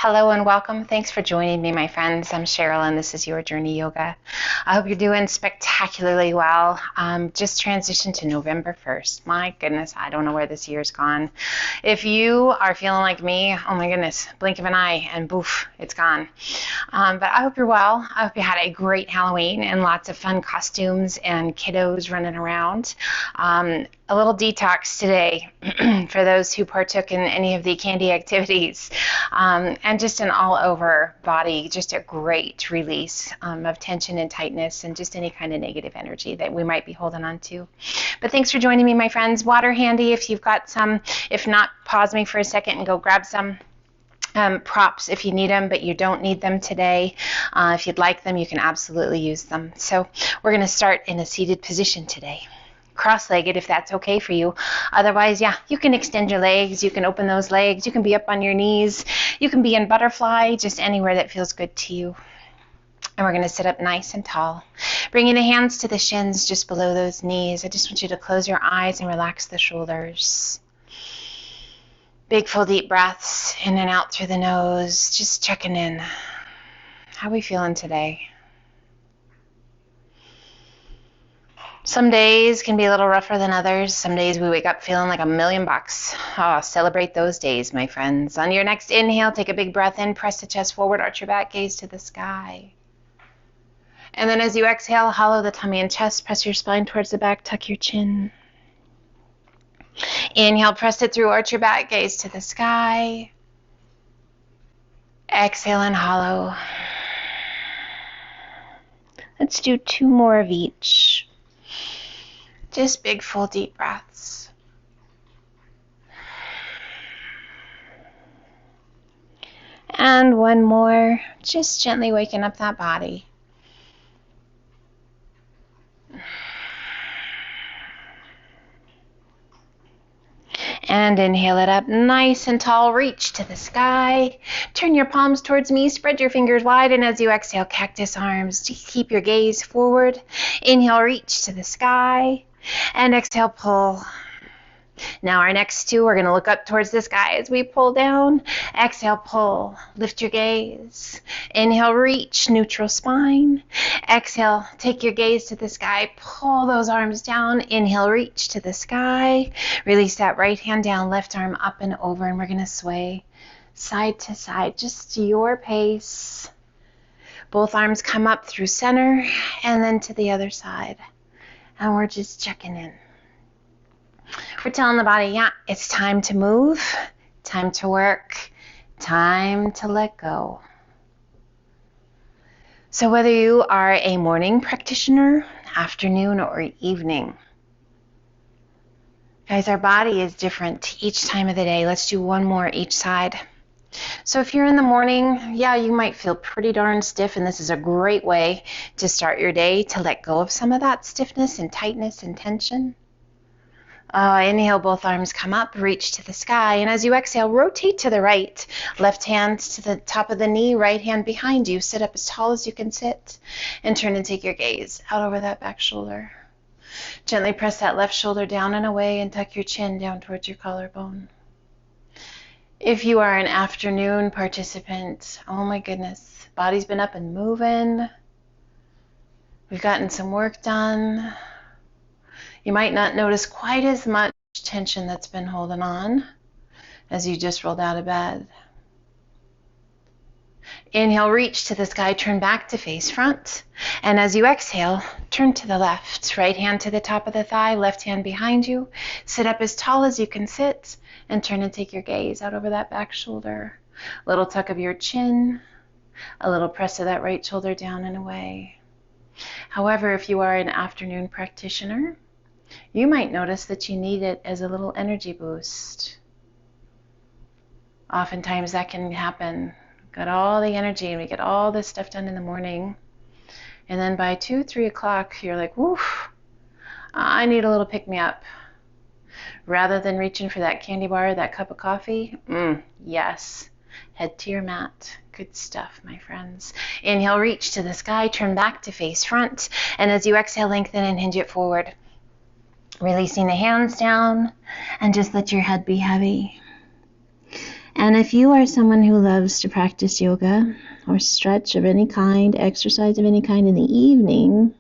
Hello and welcome. Thanks for joining me, my friends. I'm Cheryl, and this is Your Journey Yoga. I hope you're doing spectacularly well. Just transitioned to November 1st. My goodness, I don't know where this year's gone. If you are feeling like me, oh my goodness, blink of an eye and poof, it's gone. But I hope you're well. I hope you had a great Halloween and lots of fun costumes and kiddos running around. A little detox today for those who partook in any of the candy activities, and just an all-over body, just a great release of tension and tightness and just any kind of negative energy that we might be holding on to. But thanks for joining me, my friends. Water handy if you've got some. If not, pause me for a second and go grab some. Props if you need them, but you don't need them today. If you'd like them, you can absolutely use them. So we're going to start in a seated position today. Cross-legged if that's okay for you. Otherwise, yeah, you can extend your legs, you can open those legs, you can be up on your knees, you can be in butterfly, just anywhere that feels good to you. And we're going to sit up nice and tall. Bringing the hands to the shins just below those knees. I just want you to close your eyes and relax the shoulders. Big full deep breaths in and out through the nose, just checking in. How are we feeling today? Some days can be a little rougher than others. Some days we wake up feeling like $1,000,000. Oh, celebrate those days, my friends. On your next inhale, take a big breath in, press the chest forward, arch your back, gaze to the sky. And then as you exhale, hollow the tummy and chest, press your spine towards the back, tuck your chin. Inhale, press it through, arch your back, gaze to the sky. Exhale and hollow. Let's do 2 more of each. Just big, full, deep breaths. And 1 more, just gently waking up that body. And inhale it up nice and tall, reach to the sky. Turn your palms towards me, spread your fingers wide, and as you exhale, cactus arms. Keep your gaze forward. Inhale, reach to the sky. And exhale, pull. Now our next 2, we're going to look up towards the sky as we pull down. Exhale, pull. Lift your gaze. Inhale, reach, neutral spine. Exhale, take your gaze to the sky. Pull those arms down. Inhale, reach to the sky. Release that right hand down, left arm up and over, and we're going to sway side to side, just your pace. Both arms come up through center and then to the other side. And we're just checking in. We're telling the body, yeah, it's time to move, time to work, time to let go. So whether you are a morning practitioner, afternoon, or evening, guys, our body is different each time of the day. Let's do 1 more each side. So if you're in the morning, yeah, you might feel pretty darn stiff, and this is a great way to start your day to let go of some of that stiffness and tightness and tension. Inhale, both arms come up, reach to the sky, and as you exhale, rotate to the right. Left hand to the top of the knee, right hand behind you. Sit up as tall as you can sit, and turn and take your gaze out over that back shoulder. Gently press that left shoulder down and away, and tuck your chin down towards your collarbone. If you are an afternoon participant, oh my goodness, body's been up and moving. We've gotten some work done. You might not notice quite as much tension that's been holding on as you just rolled out of bed. Inhale, reach to the sky, turn back to face front. And as you exhale, turn to the left. Right hand to the top of the thigh, left hand behind you. Sit up as tall as you can sit, and turn and take your gaze out over that back shoulder. A little tuck of your chin, a little press of that right shoulder down and away. However, if you are an afternoon practitioner, you might notice that you need it as a little energy boost. Oftentimes that can happen. Got all the energy and we get all this stuff done in the morning. And then by 2, 3 o'clock, you're like, woof, I need a little pick-me-up. Rather than reaching for that candy bar, that cup of coffee, yes, head to your mat. Good stuff, my friends. Inhale, reach to the sky, turn back to face front. And as you exhale, lengthen and hinge it forward. Releasing the hands down, and just let your head be heavy. And if you are someone who loves to practice yoga or stretch of any kind, exercise of any kind in the evening,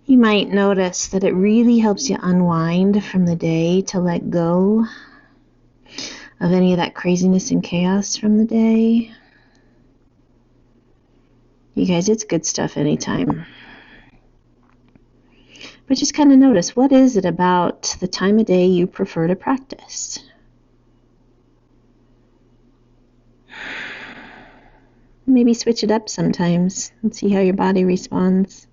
you might notice that it really helps you unwind from the day, to let go of any of that craziness and chaos from the day. You guys, it's good stuff anytime. But just kind of notice, what is it about the time of day you prefer to practice? Maybe switch it up sometimes and see how your body responds.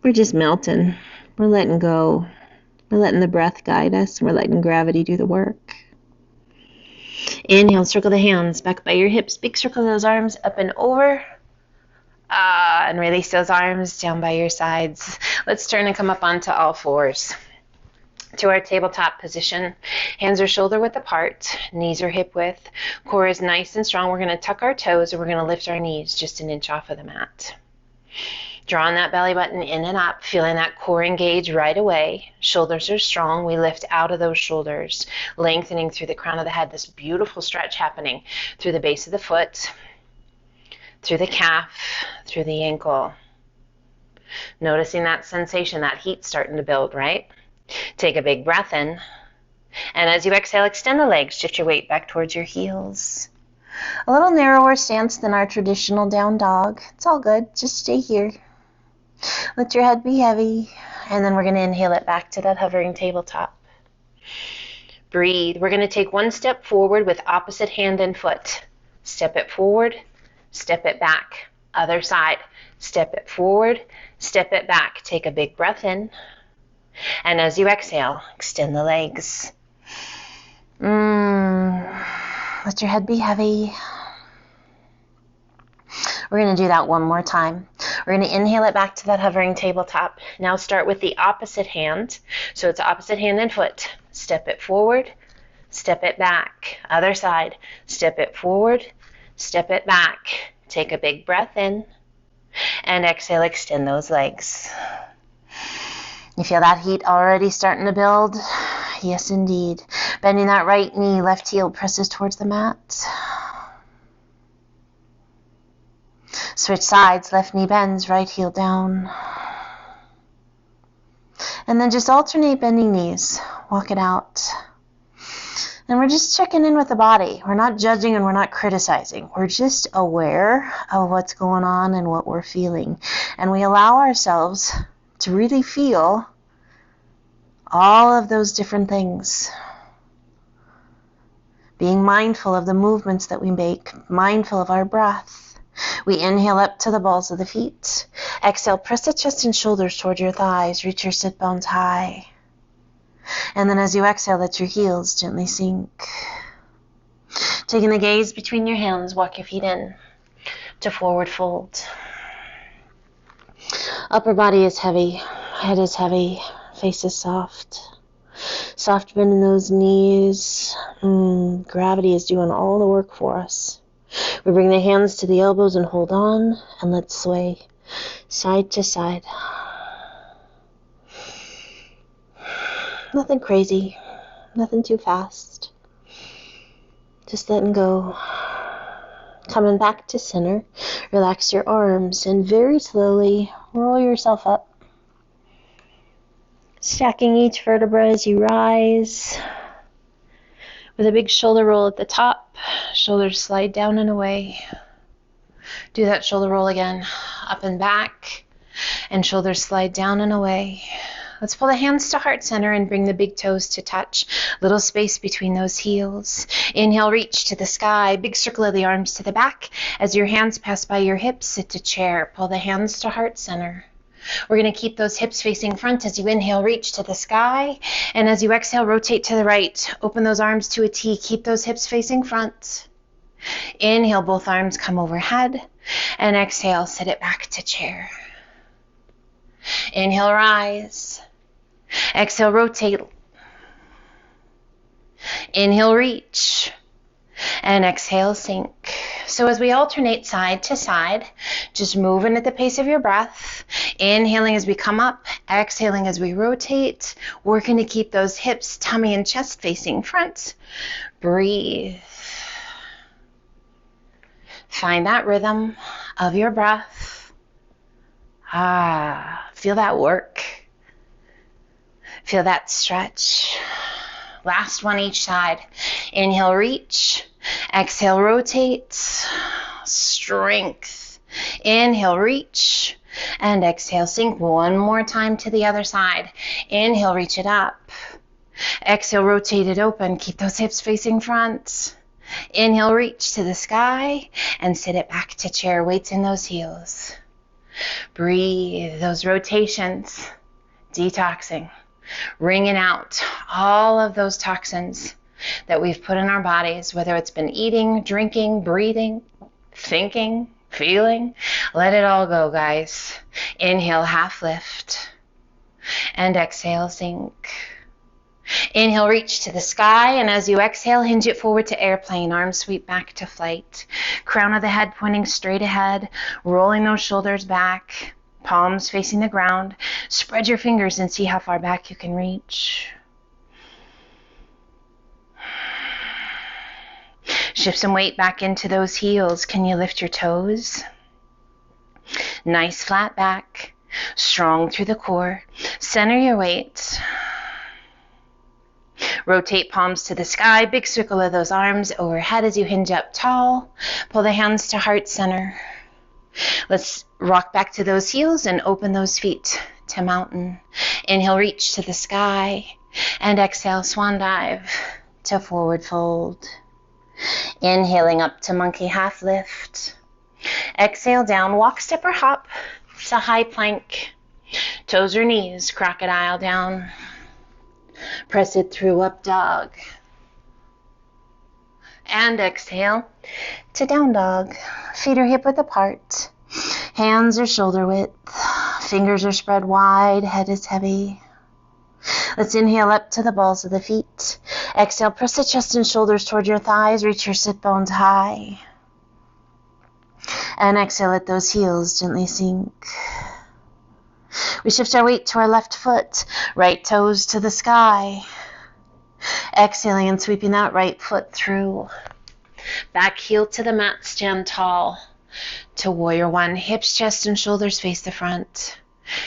We're just melting. We're letting go. We're letting the breath guide us. We're letting gravity do the work. Inhale, circle the hands back by your hips. Big circle those arms up and over. And release those arms down by your sides. Let's turn and come up onto all fours to our tabletop position. Hands are shoulder width apart, knees are hip width, core is nice and strong. We're going to tuck our toes and we're going to lift our knees just an inch off of the mat. Drawing that belly button in and up, feeling that core engage right away. Shoulders are strong. We lift out of those shoulders, lengthening through the crown of the head. This beautiful stretch happening through the base of the foot, through the calf, through the ankle. Noticing that sensation, that heat starting to build, right? Take a big breath in. And as you exhale, extend the legs. Shift your weight back towards your heels. A little narrower stance than our traditional down dog. It's all good. Just stay here. Let your head be heavy. And then we're going to inhale it back to that hovering tabletop. Breathe. We're going to take one step forward with opposite hand and foot. Step it forward. Step it back. Other side. Step it forward. Step it back. Take a big breath in. And as you exhale, extend the legs. Let your head be heavy. We're going to do that one more time. We're going to inhale it back to that hovering tabletop. Now start with the opposite hand. So it's opposite hand and foot. Step it forward. Step it back. Other side. Step it forward. Step it back. Take a big breath in. And exhale, extend those legs. You feel that heat already starting to build? Yes, indeed. Bending that right knee, left heel presses towards the mat. Switch sides, left knee bends, right heel down. And then just alternate bending knees. Walk it out. And we're just checking in with the body. We're not judging and we're not criticizing. We're just aware of what's going on and what we're feeling. And we allow ourselves to really feel all of those different things. Being mindful of the movements that we make, mindful of our breath. We inhale up to the balls of the feet. Exhale, press the chest and shoulders toward your thighs. Reach your sit bones high. And then as you exhale, let your heels gently sink. Taking the gaze between your hands, walk your feet in to forward fold. Upper body is heavy, head is heavy, face is soft. Soft bend in those knees. Gravity is doing all the work for us. We bring the hands to the elbows and hold on, and let's sway side to side. Nothing crazy, nothing too fast. Just letting go. Coming back to center, relax your arms and very slowly roll yourself up. Stacking each vertebra as you rise. With a big shoulder roll at the top, shoulders slide down and away. Do that shoulder roll again, up and back, and shoulders slide down and away. Let's pull the hands to heart center and bring the big toes to touch. Little space between those heels. Inhale, reach to the sky. Big circle of the arms to the back. As your hands pass by your hips, sit to chair. Pull the hands to heart center. We're going to keep those hips facing front as you inhale, reach to the sky. And as you exhale, rotate to the right. Open those arms to a T. Keep those hips facing front. Inhale, both arms come overhead. And exhale, sit it back to chair. Inhale, rise. Exhale, rotate. Inhale, reach. And exhale, sink. So as we alternate side to side, just moving at the pace of your breath. Inhaling as we come up, exhaling as we rotate, working to keep those hips, tummy, and chest facing front. Breathe. Find that rhythm of your breath. Feel that work. Feel that stretch. Last one each side. Inhale, reach. Exhale, rotate. Strength. Inhale, reach. And exhale, sink. One more time to the other side. Inhale, reach it up. Exhale, rotate it open. Keep those hips facing front. Inhale, reach to the sky and sit it back to chair. Weights in those heels. Breathe those rotations. Detoxing. Wringing out all of those toxins that we've put in our bodies, whether it's been eating, drinking, breathing, thinking, feeling. Let it all go, guys. Inhale, half lift. And exhale, sink. Inhale, reach to the sky, and as you exhale, hinge it forward to airplane. Arms sweep back to flight. Crown of the head pointing straight ahead, rolling those shoulders back, palms facing the ground. Spread your fingers and see how far back you can reach. Shift some weight back into those heels. Can you lift your toes? Nice flat back, strong through the core. Center your weight. Rotate palms to the sky. Big circle of those arms overhead as you hinge up tall. Pull the hands to heart center. Let's rock back to those heels and open those feet to mountain. Inhale, reach to the sky. And exhale, swan dive to forward fold. Inhaling up to monkey half lift. Exhale down, walk, step, or hop to high plank. Toes or knees, crocodile down. Press it through, up dog. And exhale to down dog. Feet are hip width apart. Hands are shoulder width. Fingers are spread wide. Head is heavy. Let's inhale up to the balls of the feet. Exhale, press the chest and shoulders toward your thighs. Reach your sit bones high. And exhale, let those heels gently sink. We shift our weight to our left foot, right toes to the sky. Exhaling and sweeping that right foot through. Back heel to the mat, stand tall. To warrior one, hips, chest, and shoulders face the front.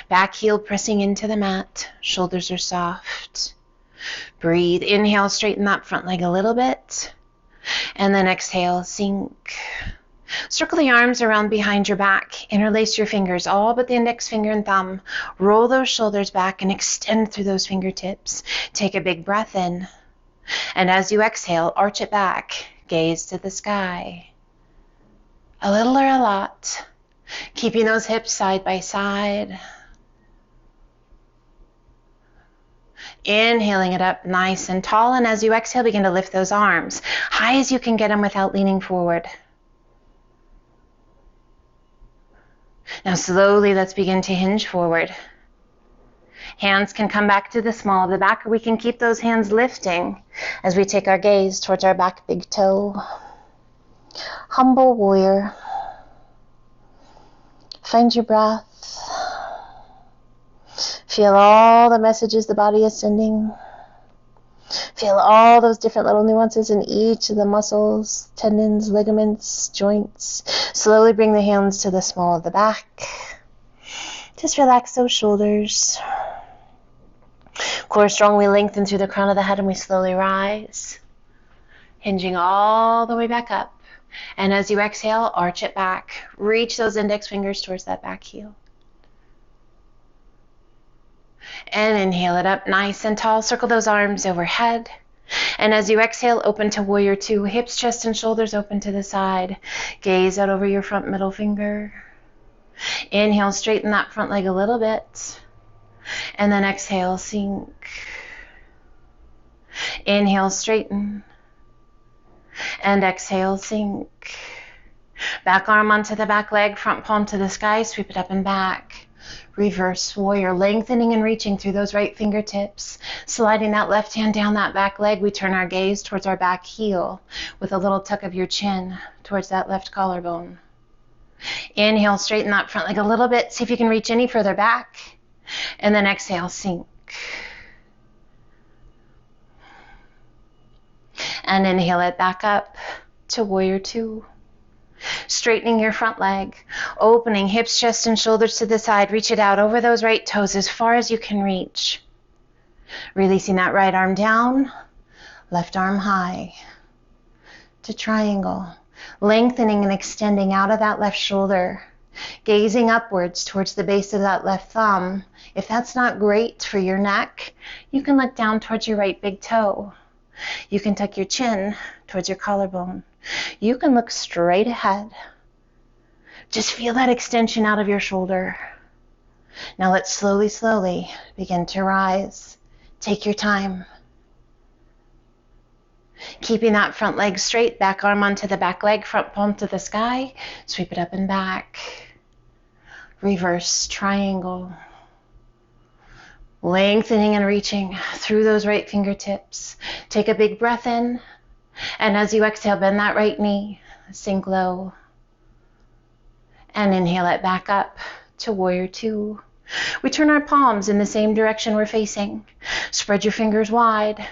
Back heel pressing into the mat, shoulders are soft. Breathe, inhale, straighten that front leg a little bit. And then exhale, sink. Circle the arms around behind your back. Interlace your fingers, all but the index finger and thumb. Roll those shoulders back and extend through those fingertips. Take a big breath in. And as you exhale, arch it back. Gaze to the sky. A little or a lot. Keeping those hips side by side. Inhaling it up nice and tall. And as you exhale, begin to lift those arms. High as you can get them without leaning forward. Now slowly, let's begin to hinge forward. Hands can come back to the small of the back, or we can keep those hands lifting as we take our gaze towards our back big toe. Humble warrior. Find your breath. Feel all the messages the body is sending. Feel all those different little nuances in each of the muscles, tendons, ligaments, joints. Slowly bring the hands to the small of the back. Just relax those shoulders. Core strongly lengthen through the crown of the head, and we slowly rise. Hinging all the way back up. And as you exhale, arch it back. Reach those index fingers towards that back heel. And inhale it up nice and tall. Circle those arms overhead. And as you exhale, open to warrior two. Hips, chest, and shoulders open to the side. Gaze out over your front middle finger. Inhale, straighten that front leg a little bit. And then exhale, sink. Inhale, straighten. And exhale, sink. Back arm onto the back leg, front palm to the sky. Sweep it up and back. Reverse warrior, lengthening and reaching through those right fingertips. Sliding that left hand down that back leg, we turn our gaze towards our back heel with a little tuck of your chin towards that left collarbone. Inhale, straighten that front leg a little bit. See if you can reach any further back. And then exhale, sink. And inhale it back up to warrior two. Straightening your front leg, opening hips, chest, and shoulders to the side. Reach it out over those right toes as far as you can reach. Releasing that right arm down, left arm high to triangle. Lengthening and extending out of that left shoulder. Gazing upwards towards the base of that left thumb. If that's not great for your neck, you can look down towards your right big toe. You can tuck your chin towards your collarbone. You can look straight ahead. Just feel that extension out of your shoulder. Now let's slowly begin to rise. Take your time. Keeping that front leg straight, back arm onto the back leg, front palm to the sky. Sweep it up and back. Reverse triangle. Lengthening and reaching through those right fingertips. Take a big breath in. And as you exhale, bend that right knee. Sink low. And inhale it back up to warrior two. We turn our palms in the same direction we're facing. Spread your fingers wide.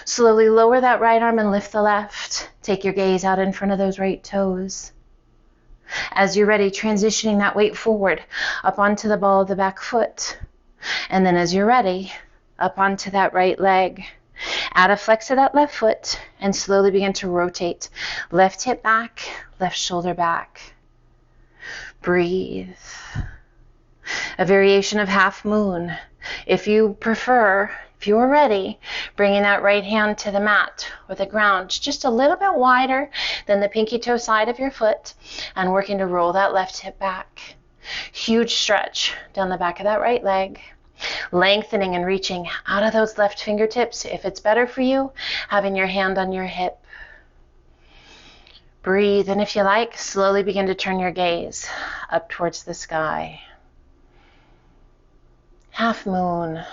Slowly lower that right arm and lift the left. Take your gaze out in front of those right toes. As you're ready, transitioning that weight forward, up onto the ball of the back foot. And then as you're ready, up onto that right leg. Add a flex of that left foot and slowly begin to rotate. Left hip back, left shoulder back. Breathe. A variation of half moon. If you prefer, if you're ready, bringing that right hand to the mat or the ground just a little bit wider than the pinky toe side of your foot and working to roll that left hip back. Huge stretch down the back of that right leg. Lengthening and reaching out of those left fingertips. If it's better for you, having your hand on your hip. Breathe, and if you like, slowly begin to turn your gaze up towards the sky. Half moon.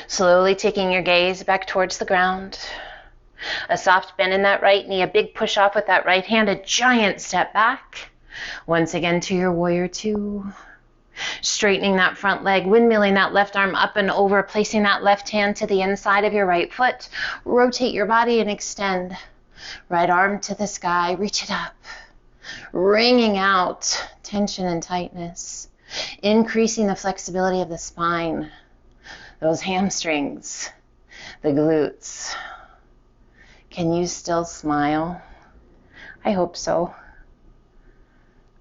Slowly taking your gaze back towards the ground. A soft bend in that right knee, a big push off with that right hand, a giant step back. Once again to your warrior two. Straightening that front leg, windmilling that left arm up and over, placing that left hand to the inside of your right foot. Rotate your body and extend. Right arm to the sky, reach it up. Wringing out tension and tightness. Increasing the flexibility of the spine. Those hamstrings, the glutes. Can you still smile? I hope so.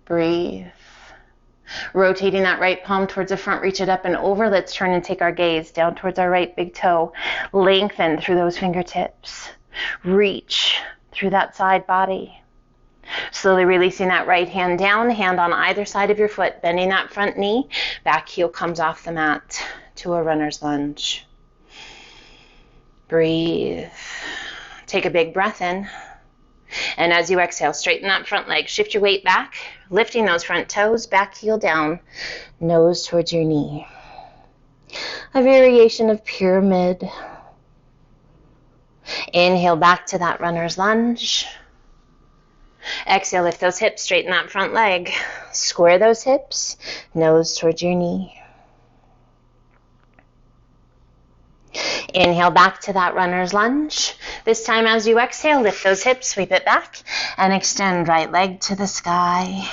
Breathe. Rotating that right palm towards the front, reach it up and over. Let's turn and take our gaze down towards our right big toe. Lengthen through those fingertips. Reach through that side body. Slowly releasing that right hand down, hand on either side of your foot, bending that front knee. Back heel comes off the mat to a runner's lunge. Breathe. Take a big breath in. And as you exhale, straighten that front leg. Shift your weight back, lifting those front toes, back heel down, nose towards your knee. A variation of pyramid. Inhale back to that runner's lunge. Exhale, lift those hips, straighten that front leg. Square those hips, nose towards your knee. Inhale back to that runner's lunge. This time as you exhale, lift those hips, sweep it back, and extend right leg to the sky.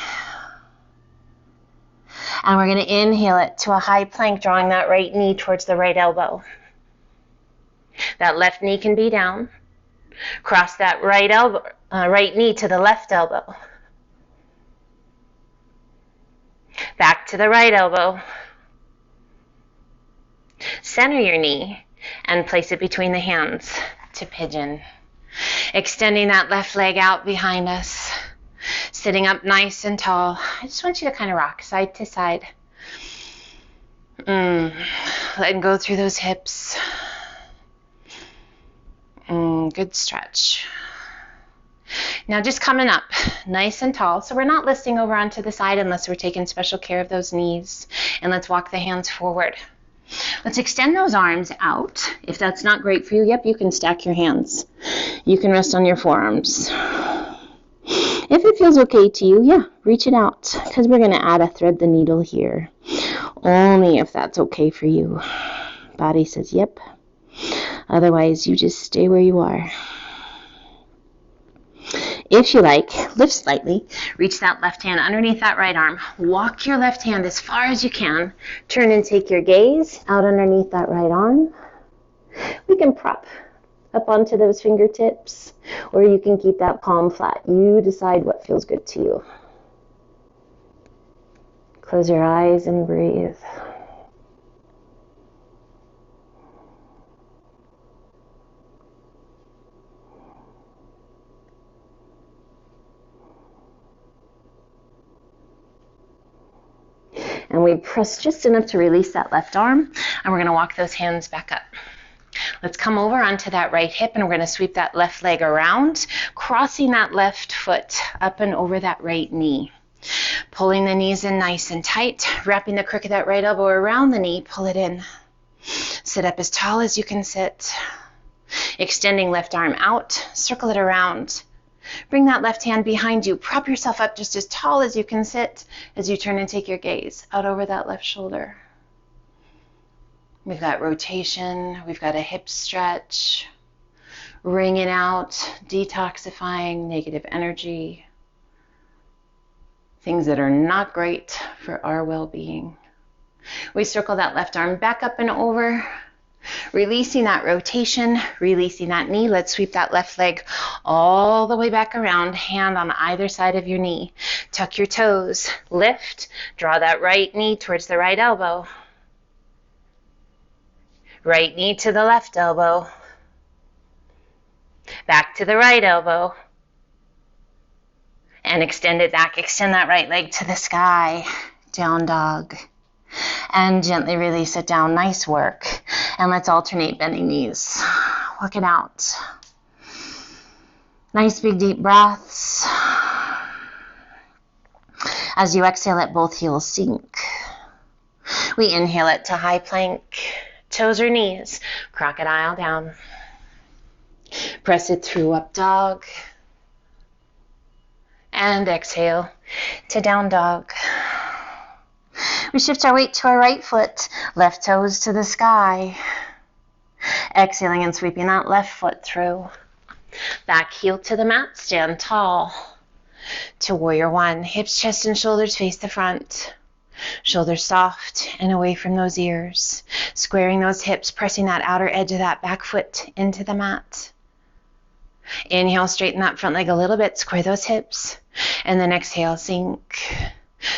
And we're going to inhale it to a high plank, drawing that right knee towards the right elbow. That left knee can be down. Cross that right knee to the left elbow. Back to the right elbow. Center your knee and place it between the hands to pigeon. Extending that left leg out behind us. Sitting up nice and tall. I just want you to kind of rock side to side. Letting go through those hips. Good stretch. Now just coming up nice and tall. So we're not listing over onto the side unless we're taking special care of those knees. And let's walk the hands forward. Let's extend those arms out. If that's not great for you, yep, you can stack your hands. You can rest on your forearms. If it feels okay to you, yeah, reach it out, because we're going to add a thread the needle here. Only if that's okay for you. Body says yep. Otherwise, you just stay where you are. If you like, lift slightly. Reach that left hand underneath that right arm. Walk your left hand as far as you can. Turn and take your gaze out underneath that right arm. We can prop up onto those fingertips, or you can keep that palm flat. You decide what feels good to you. Close your eyes and breathe. And we press just enough to release that left arm, and we're going to walk those hands back up. Let's come over onto that right hip, and we're going to sweep that left leg around, crossing that left foot up and over that right knee. Pulling the knees in nice and tight, wrapping the crook of that right elbow around the knee, pull it in. Sit up as tall as you can sit. Extending left arm out, circle it around. Bring that left hand behind you. Prop yourself up just as tall as you can sit as you turn and take your gaze out over that left shoulder. We've got rotation. We've got a hip stretch. Wringing out, detoxifying negative energy. Things that are not great for our well-being. We circle that left arm back up and over. Releasing that rotation, releasing that knee. Let's sweep that left leg all the way back around, hand on either side of your knee. Tuck your toes, lift, draw that right knee towards the right elbow. Right knee to the left elbow. Back to the right elbow. And extend it back. Extend that right leg to the sky. Down dog. And gently release it down. Nice work. And let's alternate bending knees. Work it out. Nice big deep breaths. As you exhale, let both heels sink. We inhale it to high plank. Toes or knees. Crocodile down. Press it through up dog. And exhale to down dog. We shift our weight to our right foot, left toes to the sky. Exhaling and sweeping that left foot through. Back heel to the mat, stand tall. To warrior one, hips, chest, and shoulders face the front. Shoulders soft and away from those ears. Squaring those hips, pressing that outer edge of that back foot into the mat. Inhale, straighten that front leg a little bit, square those hips. And then exhale, sink.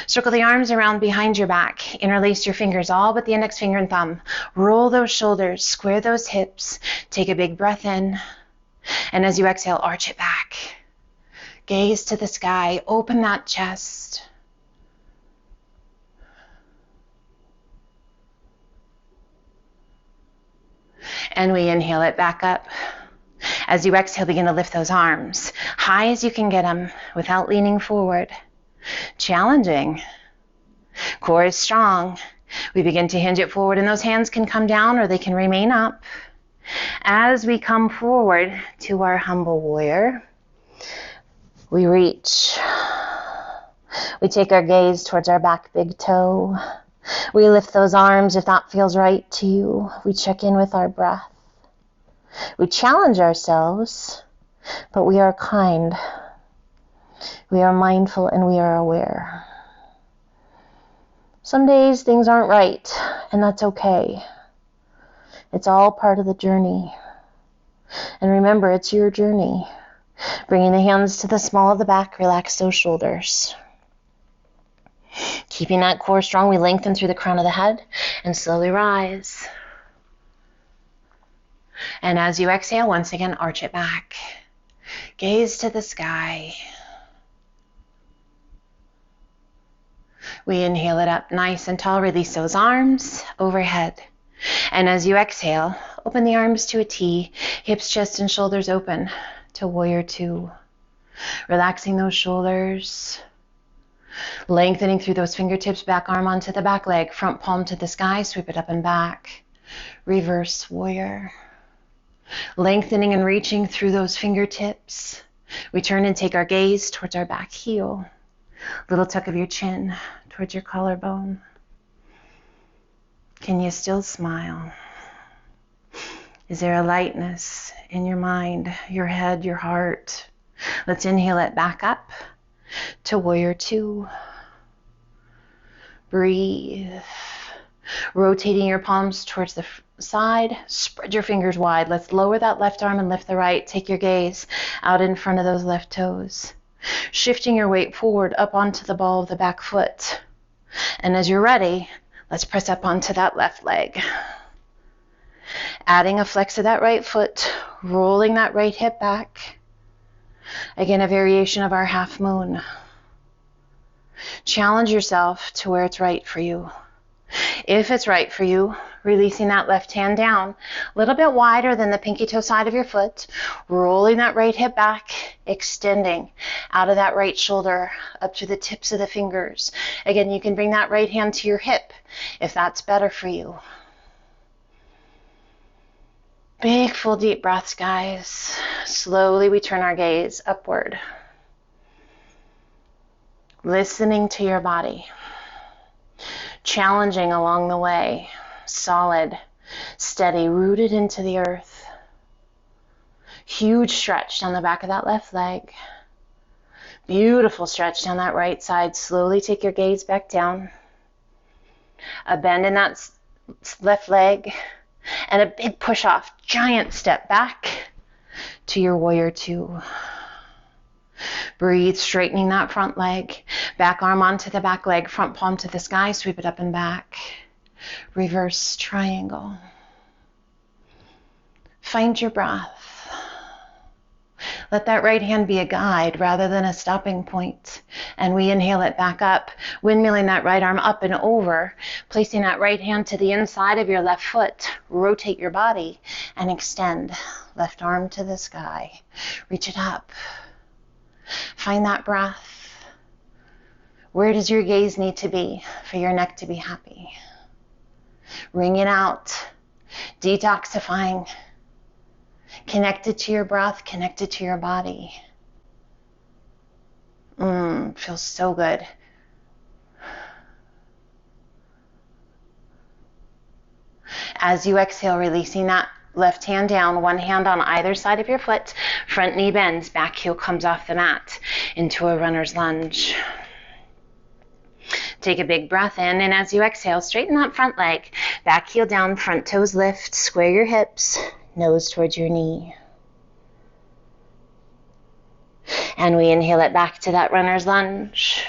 Circle the arms around behind your back. Interlace your fingers, all but the index finger and thumb. Roll those shoulders, square those hips. Take a big breath in. And as you exhale, arch it back. Gaze to the sky, open that chest. And we inhale it back up. As you exhale, begin to lift those arms high as you can get them without leaning forward. Challenging. Core is strong. We begin to hinge it forward, and those hands can come down or they can remain up. As we come forward to our humble warrior, we reach. We take our gaze towards our back big toe. We lift those arms if that feels right to you. We check in with our breath. We challenge ourselves, but we are kind. We are mindful and we are aware. Some days things aren't right, and that's okay. It's all part of the journey. And remember, it's your journey. Bringing the hands to the small of the back, relax those shoulders. Keeping that core strong, we lengthen through the crown of the head and slowly rise. And as you exhale, once again, arch it back. Gaze to the sky. We inhale it up nice and tall. Release those arms overhead. And as you exhale, open the arms to a T. Hips, chest, and shoulders open to warrior two. Relaxing those shoulders. Lengthening through those fingertips, back arm onto the back leg, front palm to the sky, sweep it up and back. Reverse warrior. Lengthening and reaching through those fingertips. We turn and take our gaze towards our back heel. Little tuck of your chin towards your collarbone. Can you still smile? Is there a lightness in your mind, your head, your heart? Let's inhale it back up to warrior two. Breathe. Rotating your palms towards the side. Spread your fingers wide. Let's lower that left arm and lift the right. Take your gaze out in front of those left toes. Shifting your weight forward up onto the ball of the back foot. And as you're ready, let's press up onto that left leg. Adding a flex of that right foot. Rolling that right hip back. Again, a variation of our half moon. Challenge yourself to where it's right for you. If it's right for you, releasing that left hand down, a little bit wider than the pinky toe side of your foot, rolling that right hip back, extending out of that right shoulder up to the tips of the fingers. Again, you can bring that right hand to your hip if that's better for you. Big, full, deep breaths, guys. Slowly we turn our gaze upward. Listening to your body. Challenging along the way. Solid, steady, rooted into the earth. Huge stretch down the back of that left leg. Beautiful stretch down that right side. Slowly take your gaze back down. A bend in that left leg. And a big push off, giant step back to your warrior two. Breathe, straightening that front leg. Back arm onto the back leg, front palm to the sky, sweep it up and back. Reverse triangle. Find your breath. Let that right hand be a guide rather than a stopping point. And we inhale it back up, windmilling that right arm up and over, placing that right hand to the inside of your left foot. Rotate your body and extend. Left arm to the sky. Reach it up. Find that breath. Where does your gaze need to be for your neck to be happy? Wring it out. Detoxifying. Connected to your breath, connected to your body. Feels so good. As you exhale, releasing that left hand down, one hand on either side of your foot, front knee bends, back heel comes off the mat into a runner's lunge. Take a big breath in, and as you exhale, straighten that front leg, back heel down, front toes lift, square your hips, nose towards your knee. And we inhale it back to that runner's lunge.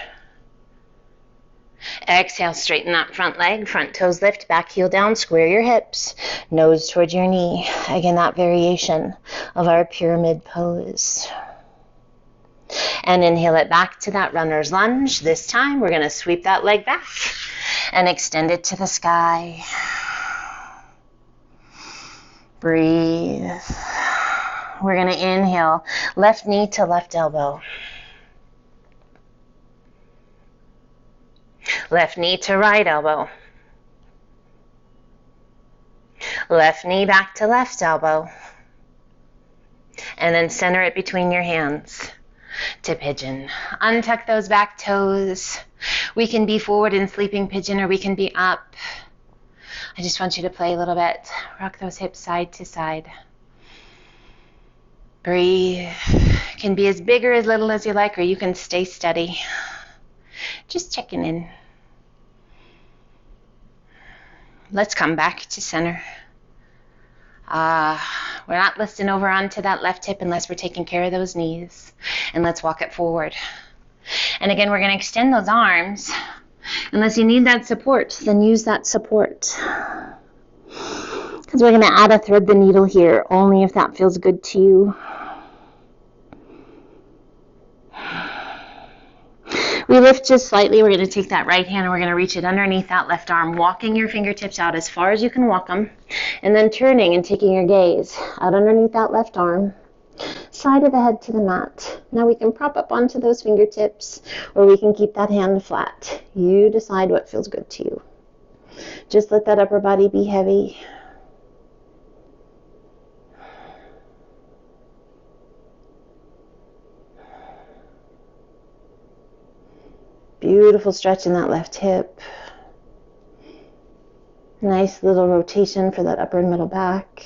Exhale, straighten that front leg, front toes lift, back heel down, square your hips, nose towards your knee. Again, that variation of our pyramid pose. And inhale it back to that runner's lunge. This time, we're going to sweep that leg back and extend it to the sky. Breathe. We're going to inhale, left knee to left elbow. Left knee to right elbow. Left knee back to left elbow. And then center it between your hands to pigeon. Untuck those back toes. We can be forward in sleeping pigeon or we can be up. I just want you to play a little bit. Rock those hips side to side. Breathe. Can be as big or as little as you like, or you can stay steady. Just checking in. Let's come back to center. We're not lifting over onto that left hip unless we're taking care of those knees. And let's walk it forward. And again, we're going to extend those arms. Unless you need that support, then use that support. Because we're going to add a thread the needle here, only if that feels good to you. We lift just slightly. We're going to take that right hand and we're going to reach it underneath that left arm, walking your fingertips out as far as you can walk them, and then turning and taking your gaze out underneath that left arm, side of the head to the mat. Now we can prop up onto those fingertips, or we can keep that hand flat. You decide what feels good to you. Just let that upper body be heavy. Beautiful stretch in that left hip. Nice little rotation for that upper and middle back.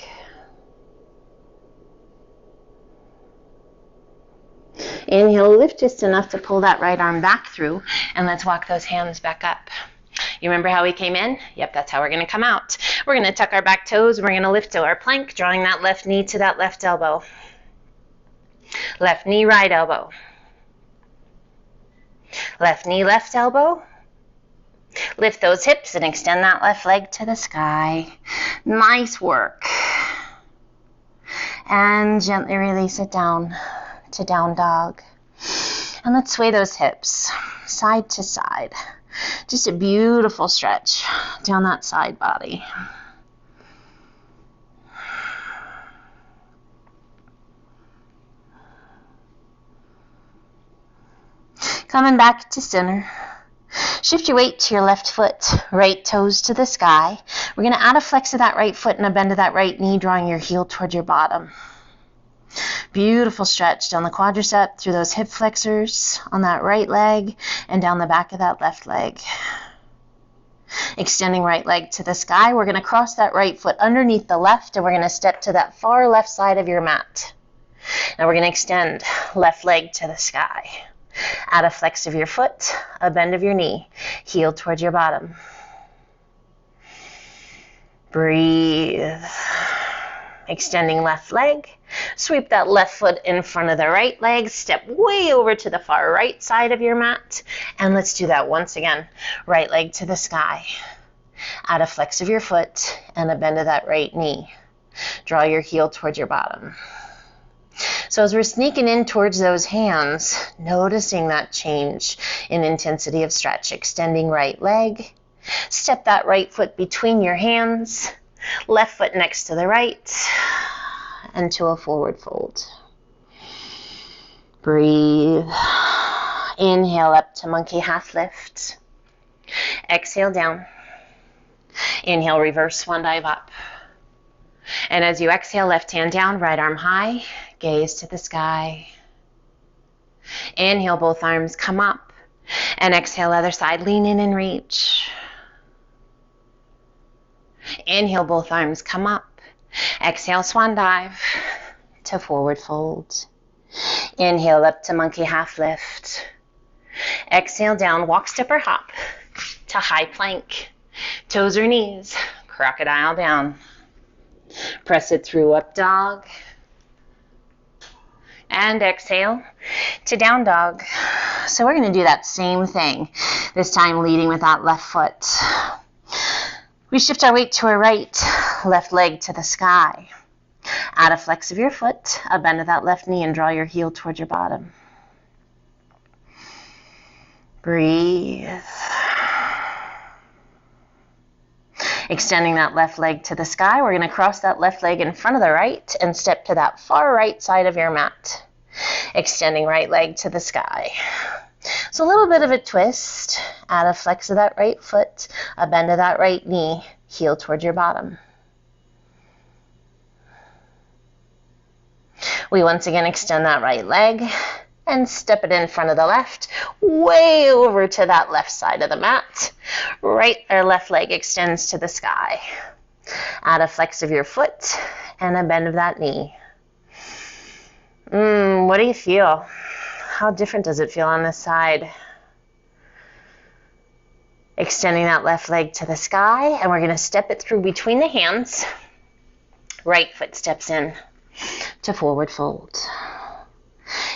Inhale, lift just enough to pull that right arm back through, and let's walk those hands back up. You remember how we came in? Yep, that's how we're going to come out. We're going to tuck our back toes, and we're going to lift to our plank, drawing that left knee to that left elbow. Left knee, right elbow. Left knee, left elbow. Lift those hips and extend that left leg to the sky. Nice work. And gently release it down to down dog. And let's sway those hips side to side. Just a beautiful stretch down that side body. Coming back to center. Shift your weight to your left foot, right toes to the sky. We're going to add a flex of that right foot and a bend of that right knee, drawing your heel toward your bottom. Beautiful stretch down the quadricep, through those hip flexors on that right leg, and down the back of that left leg. Extending right leg to the sky, we're going to cross that right foot underneath the left, and we're going to step to that far left side of your mat. Now we're going to extend left leg to the sky. Add a flex of your foot, a bend of your knee, heel towards your bottom. Breathe. Extending left leg. Sweep that left foot in front of the right leg. Step way over to the far right side of your mat. And let's do that once again. Right leg to the sky. Add a flex of your foot and a bend of that right knee. Draw your heel towards your bottom. So as we're sneaking in towards those hands, noticing that change in intensity of stretch, extending right leg, step that right foot between your hands, left foot next to the right, and to a forward fold. Breathe. Inhale up to monkey half lift. Exhale down. Inhale, reverse swan dive up. And as you exhale, left hand down, right arm high, gaze to the sky. Inhale, both arms come up. And exhale, other side, lean in and reach. Inhale, both arms come up. Exhale, swan dive to forward fold. Inhale, up to monkey half lift. Exhale, down, walk, step, or hop to high plank. Toes or knees, crocodile down. Press it through, up dog. And exhale to down dog. So we're going to do that same thing, this time leading with that left foot. We shift our weight to our right, left leg to the sky. Add a flex of your foot, a bend of that left knee, and draw your heel towards your bottom. Breathe. Extending that left leg to the sky, we're going to cross that left leg in front of the right and step to that far right side of your mat. Extending right leg to the sky. So a little bit of a twist. Add a flex of that right foot, a bend of that right knee, heel towards your bottom. We once again extend that right leg and step it in front of the left, way over to that left side of the mat. Right or left leg extends to the sky. Add a flex of your foot and a bend of that knee. What do you feel? How different does it feel on this side? Extending that left leg to the sky, and we're going to step it through between the hands. Right foot steps in to forward fold.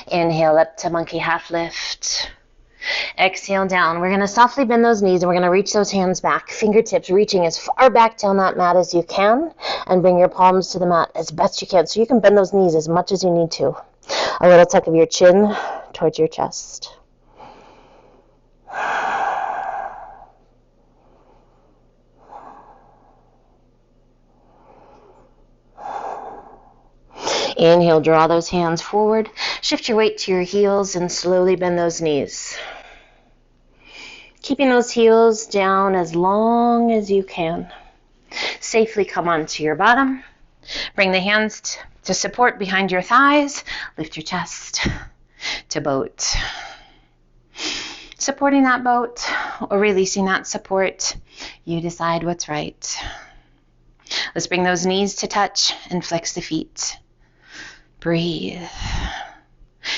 Inhale up to monkey half lift. Exhale down. We're going to softly bend those knees, and we're going to reach those hands back. Fingertips reaching as far back down that mat as you can, and bring your palms to the mat as best you can. So you can bend those knees as much as you need to. A little tuck of your chin towards your chest. Inhale, draw those hands forward. Shift your weight to your heels and slowly bend those knees. Keeping those heels down as long as you can. Safely come onto your bottom. Bring the hands to support behind your thighs. Lift your chest to boat. Supporting that boat or releasing that support, you decide what's right. Let's bring those knees to touch and flex the feet. Breathe.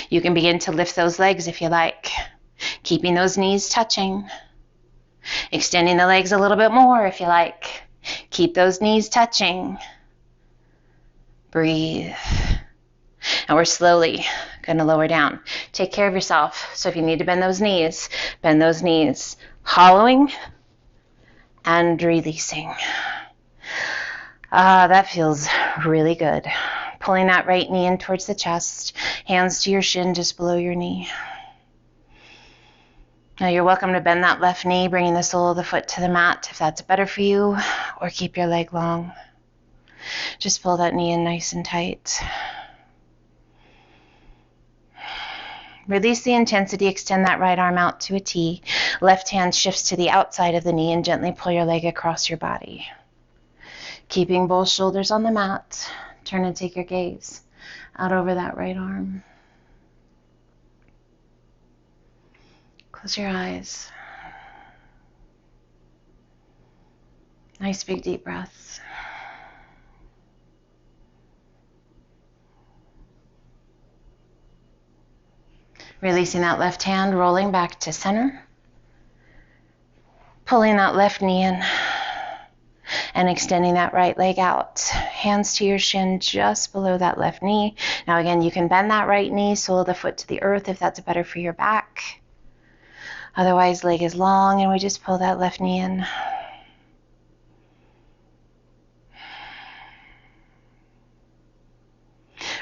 You can begin to lift those legs if you like, keeping those knees touching. Extending the legs a little bit more if you like. Keep those knees touching. Breathe. And we're slowly going to lower down. Take care of yourself. So if you need to bend those knees, bend those knees. Hollowing and releasing. That feels really good. Pulling that right knee in towards the chest. Hands to your shin just below your knee. Now you're welcome to bend that left knee, bringing the sole of the foot to the mat if that's better for you, or keep your leg long. Just pull that knee in nice and tight. Release the intensity, extend that right arm out to a T. Left hand shifts to the outside of the knee and gently pull your leg across your body. Keeping both shoulders on the mat, turn and take your gaze out over that right arm. Close your eyes. Nice big deep breaths. Releasing that left hand, rolling back to center. Pulling that left knee in and extending that right leg out. Hands to your shin just below that left knee. Now again, you can bend that right knee, sole of the foot to the earth if that's better for your back. Otherwise, leg is long and we just pull that left knee in.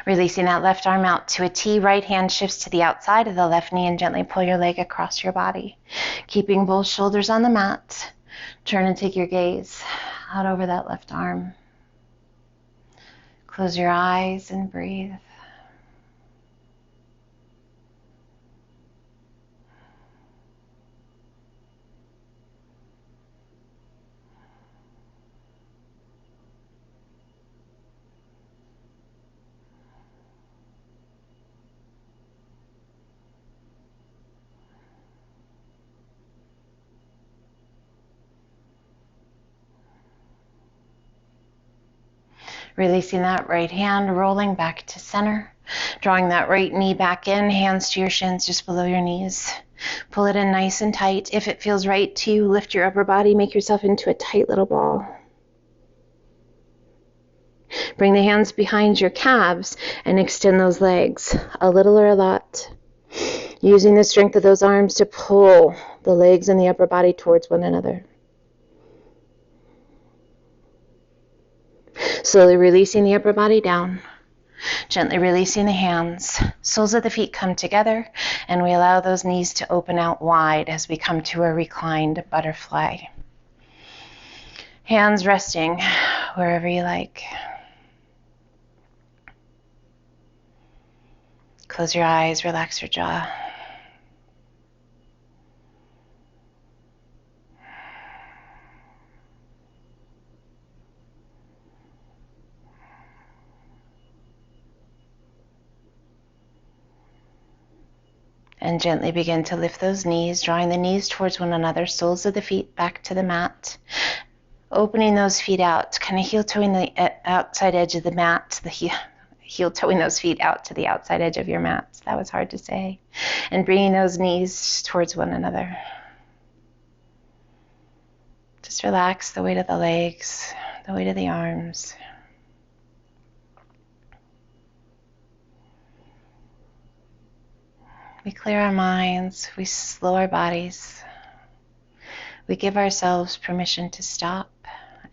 Releasing that left arm out to a T, right hand shifts to the outside of the left knee and gently pull your leg across your body. Keeping both shoulders on the mat. Turn and take your gaze out over that left arm. Close your eyes and breathe. Releasing that right hand, rolling back to center. Drawing that right knee back in, hands to your shins just below your knees. Pull it in nice and tight. If it feels right to you, lift your upper body, make yourself into a tight little ball. Bring the hands behind your calves and extend those legs, a little or a lot. Using the strength of those arms to pull the legs and the upper body towards one another. Slowly releasing the upper body down. Gently releasing the hands. Soles of the feet come together and we allow those knees to open out wide as we come to a reclined butterfly. Hands resting wherever you like. Close your eyes, relax your jaw. And gently begin to lift those knees, drawing the knees towards one another, soles of the feet back to the mat. Opening those feet out, kind of heel-toeing the outside edge of the mat, heel-toeing those feet out to the outside edge of your mat. That was hard to say. And bringing those knees towards one another. Just relax the weight of the legs, the weight of the arms. We clear our minds, we slow our bodies. We give ourselves permission to stop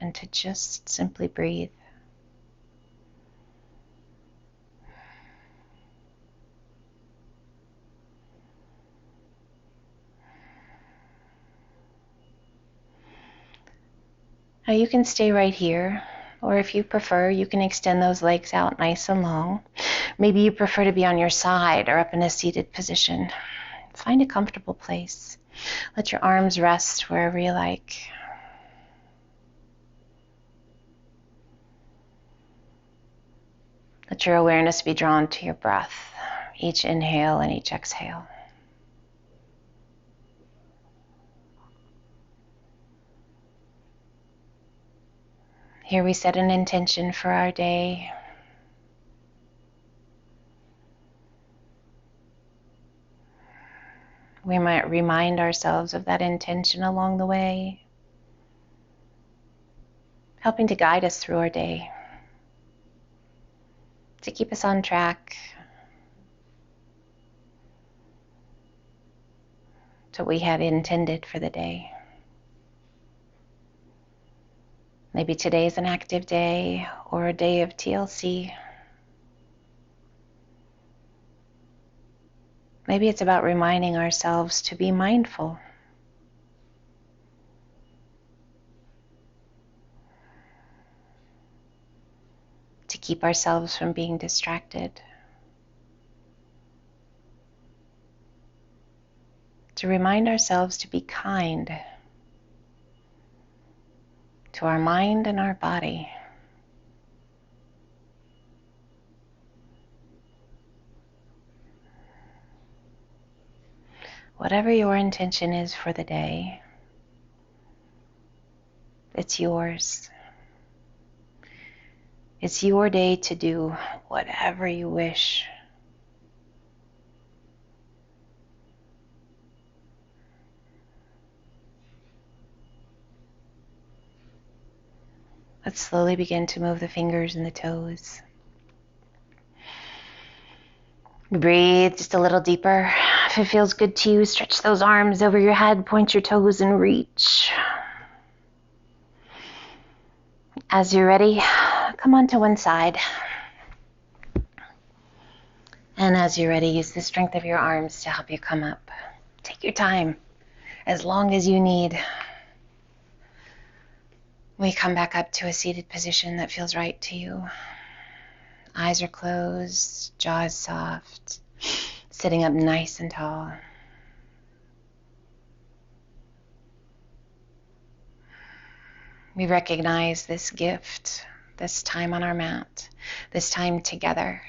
and to just simply breathe. Now you can stay right here, Or if you prefer, you can extend those legs out nice and long. Maybe you prefer to be on your side or up in a seated position. Find a comfortable place. Let your arms rest wherever you like. Let your awareness be drawn to your breath, each inhale and each exhale. Here we set an intention for our day. We might remind ourselves of that intention along the way, helping to guide us through our day, to keep us on track to what we had intended for the day. Maybe today's an active day or a day of TLC. Maybe it's about reminding ourselves to be mindful. To keep ourselves from being distracted. To remind ourselves to be kind to our mind and our body. Whatever your intention is for the day, it's yours. It's your day to do whatever you wish. Let's slowly begin to move the fingers and the toes. Breathe just a little deeper. If it feels good to you, stretch those arms over your head, point your toes and reach. As you're ready, come on to one side. And as you're ready, use the strength of your arms to help you come up. Take your time, as long as you need. We come back up to a seated position that feels right to you. Eyes are closed, jaw is soft, sitting up nice and tall. We recognize this gift, this time on our mat, this time together.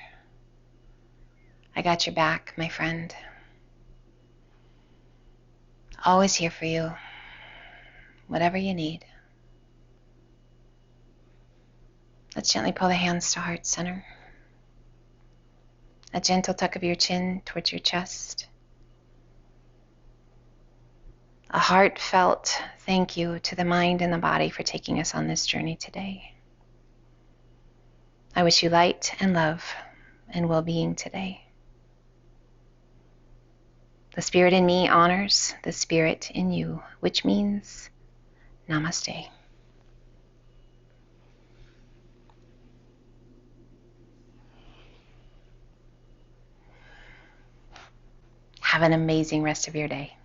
I got your back, my friend. Always here for you, whatever you need. Let's gently pull the hands to heart center. A gentle tuck of your chin towards your chest. A heartfelt thank you to the mind and the body for taking us on this journey today. I wish you light and love and well-being today. The spirit in me honors the spirit in you, which means namaste. Have an amazing rest of your day.